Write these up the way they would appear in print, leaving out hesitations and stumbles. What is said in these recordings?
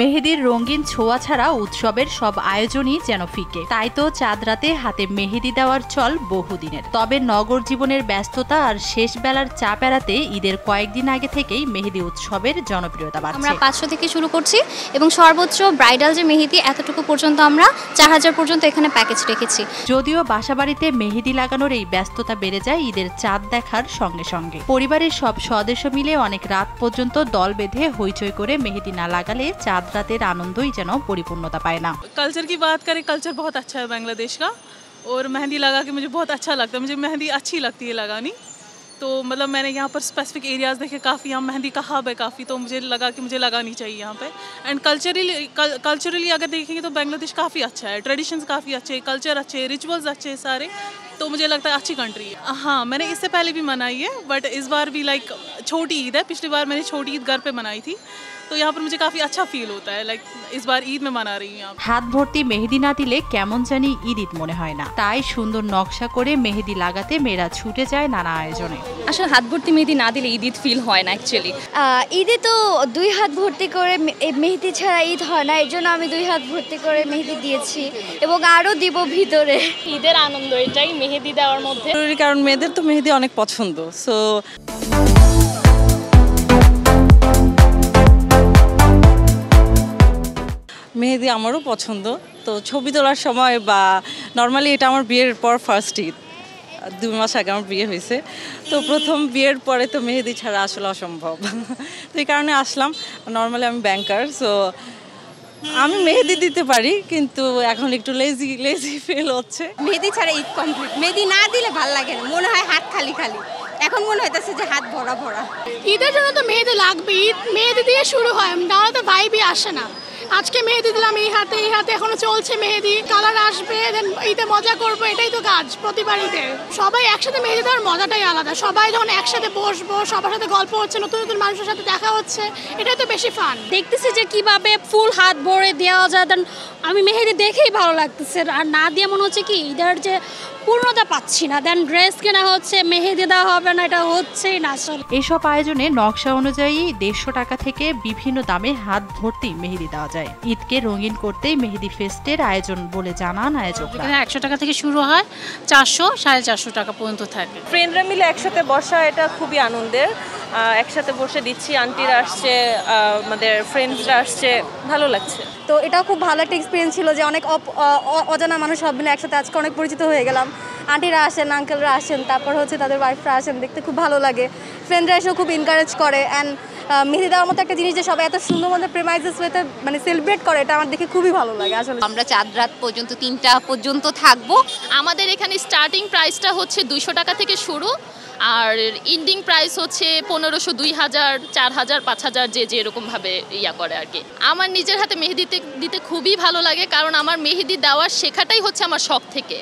মেহেদির রঙিন ছোঁয়া ছাড়া উৎসবের সব আয়োজনই যেন ফিকে। তাই তো চাঁদ রাতে হাতে মেহেদি দেওয়ার চল বহুদিনের। তবে নগর জীবনের ব্যস্ততা আর শেষ বেলার চাপ এড়াতে ঈদের কয়েকদিন আগে থেকেই মেহেদি উৎসবের জনপ্রিয়তা বাড়ছে। আমরা 500 থেকে শুরু করছি এবং সর্বোচ্চ ব্রাইডাল যে মেহেদি এতটুকু পর্যন্ত আমরা 4000 পর্যন্ত এখানে প্যাকেজ রেখেছি। যদিও বাসাবাড়িতে মেহেদি লাগানোর এই ব্যস্ততা বেড়ে যায় ঈদের চাঁদ দেখার সঙ্গে সঙ্গে। পরিবারের সব সদস্য মিলে অনেক রাত পর্যন্ত দল বেঁধে হইচই করে মেহেদি না লাগালে চাঁদ রাতের আনন্দই যেন পরিপূর্ণতা পায় না। कल्चर की बात करें, कल्चर बहुत अच्छा है बांग्लादेश का और मेहंदी लगा के मुझे बहुत अच्छा लगता है। मुझे मेहंदी अच्छी लगती है लगानी, तो मतलब मैंने यहाँ पर स्पेसिफिक एरियाज़ देखे, काफ़ी यहाँ मेहंदी का हब है काफ़ी, तो मुझे लगा कि मुझे लगानी चाहिए यहाँ पे। एंड कल्चरली अगर देखेंगे तो बांग्लादेश काफ़ी अच्छा है, ट्रेडिशंस काफ़ी अच्छे, कल्चर अच्छे, रिचुअल्स अच्छे सारे, तो मुझे लगता है अच्छी कंट्री है। हाँ, मैंने इससे पहले भी मनाई है, बट इस बार भी लाइक छोटी ईद है। पिछली बार मैंने छोटी ईद घर पे मनाई थी, तो यहाँ पर मुझे काफ़ी अच्छा फील होता है। लाइक इस बार ईद में मना रही हूँ। হাত ভর্তি মেহেদি না দিলে কেমন জানি ঈদ ঈদ মনে হয় না। তাই সুন্দর নকশা করে মেহেদি লাগাতে মেয়েরা ছুটে যায় নানা আয়োজনে। আসলে হাত ভর্তি মেহেদি না দিলে ঈদ ফিল হয় না অ্যাকচুয়ালি। ঈদে তো 2 হাত ভর্তি করে মেহেদি ছাড়া ঈদ হয় না, এর জন্য আমি 2 হাত ভর্তি করে মেহেদি দিয়েছি এবং আরও দিব ভিতরে। ঈদের আনন্দ এটাই মেহেদি দেওয়ার মধ্যে, কারণ মেয়েদের তো মেহেদি অনেক পছন্দ। সো মেহেদি আমারও পছন্দ। তো ছবি তোলার সময় বা নর্মালি এটা আমার বিয়ের পর ফার্স্ট ঈদ, 2 মাস আগে আমার বিয়ে হয়েছে, তো প্রথম বিয়ের পরে তো মেহেদি ছাড়া আসলে অসম্ভব। তো এই কারণে আসলাম। নর্মালি আমি ব্যাংকার, সো আমি মেহেদি দিতে পারি, কিন্তু এখন একটু লেজি ফিল হচ্ছে। মেহেদি ছাড়া ঈদ কমপ্লিট। মেহেদি না দিলে ভালো লাগে না, মনে হয় হাত খালি খালি। এখন মনে হইতেছে যে হাত ভরা ভরা। ঈদের জন্য তো মেহেদি লাগবে, ঈদ মেহেদি দিয়ে শুরু হয়, নাহলে তো ভাইবই আসে না। আজকে মেহেদি দিলাম এই হাতে এখনো চলছে মেহেদি, কালার আসবে, দেন ঈদে মজা করবো, এটাই তো কাজ প্রতিবার ঈদে। সবাই একসাথে মেহেদি দেওয়ার মজাটাই আলাদা। সবাই যখন একসাথে বসবো, সবার সাথে গল্প হচ্ছে, নতুন নতুন মানুষের সাথে দেখা হচ্ছে, এটাই তো বেশি ফান। দেখতেছি যে কিভাবে ফুল হাত ভরে দেওয়া যায়, দেন আমি মেহেদি দেখেই ভালো লাগতেছে। আর না দিয়ে মনে হচ্ছে কি ঈদের যে পূর্ণতা পাচ্ছি না। দেন ড্রেস কেনা হচ্ছে, মেহেদি দেওয়া হবে না, এটা হচ্ছেই না আসলে। এসব আয়োজনে নকশা অনুযায়ী 150 টাকা থেকে বিভিন্ন দামে হাত ভর্তি মেহেদি দেওয়া যায়। ঈদকে রঙিন করতেই মেহেদি ফেস্টের আয়োজন বলে জানান আয়োজকরা। 100 টাকা থেকে শুরু হয়, 400 450 টাকা পর্যন্ত থাকে। ফ্রেন্ডরা মিলে একসাথে বসা এটা খুবই আনন্দের। একসাথে বসে দিচ্ছি, আন্টিরা আসছে, আমাদের ফ্রেন্ডসরা আসছে, ভালো লাগছে। তো এটাও খুব ভালো একটা এক্সপিরিয়েন্স ছিল যে অনেক অজানা মানুষ সব মিলে একসাথে আজকে অনেক পরিচিত হয়ে গেলাম। আন্টিরা আসেন, আঙ্কেলরা আসেন, তারপর হচ্ছে তাদের ওয়াইফরা আসেন, দেখতে খুব ভালো লাগে। ফ্রেন্ডরা এসেও খুব এনকারেজ করে। অ্যান্ড মেহেদি দেওয়ার মতো একটা জিনিস যে সবাই এত সুন্দর মতো প্রেমাইজেস ওয়েতে মানে সেলিব্রেট করে, এটা আমার দেখে খুবই ভালো লাগে আসলে। আমরা চাঁদ রাত পর্যন্ত 3টা পর্যন্ত থাকবো। আমাদের এখানে স্টার্টিং প্রাইসটা হচ্ছে 200 টাকা থেকে শুরু, আর ইন্ডিং প্রাইস হচ্ছে 1500, 2000, 4000, 5000, যে যেরকমভাবে ইয়া করে আর কি। আমার নিজের হাতে মেহেদি দিতে খুবই ভালো লাগে, কারণ আমার মেহেদি দেওয়ার শেখাটাই হচ্ছে আমার শখ থেকে।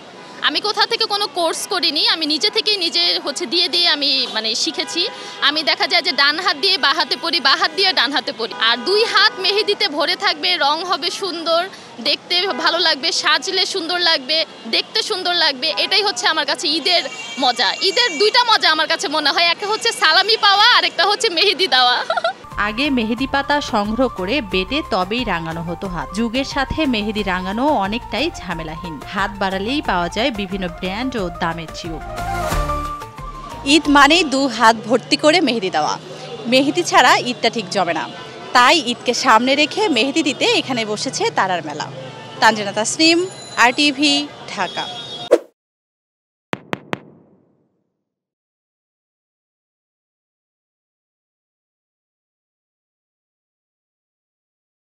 আমি কোথা থেকে কোনো কোর্স করিনি, আমি নিজে থেকেই হচ্ছে দিয়ে আমি মানে শিখেছি। আমি দেখা যায় যে ডান হাত দিয়ে বাঁ হাতে পরি, বাঁ হাত দিয়ে ডান হাতে পরি, আর 2 হাত মেহেদিতে ভরে থাকবে, রং হবে সুন্দর, দেখতে ভালো লাগবে, সাজলে সুন্দর লাগবে, দেখতে সুন্দর লাগবে। এটাই হচ্ছে আমার কাছে ঈদের মজা। ঈদের 2টা মজা আমার কাছে মনে হয়, একটা হচ্ছে সালামি পাওয়া আর একটা হচ্ছে মেহেদি দেওয়া। আগে মেহেদি পাতা সংগ্রহ করে বেটে তবেই রাঙানো হতো হাত। যুগের সাথে মেহেদি রাঙানো অনেকটাই ঝামেলাহীন। হাত বাড়ালেই পাওয়া যায় বিভিন্ন ব্র্যান্ড ও দামের টিউব। ঈদ মানেই 2 হাত ভর্তি করে মেহেদি দেওয়া। মেহেদি ছাড়া ঈদটা ঠিক জমে না। তাই ঈদকে সামনে রেখে মেহেদি দিতে এখানে বসেছে তারার মেলা। তানজিনা তাসনিম, RTV, ঢাকা।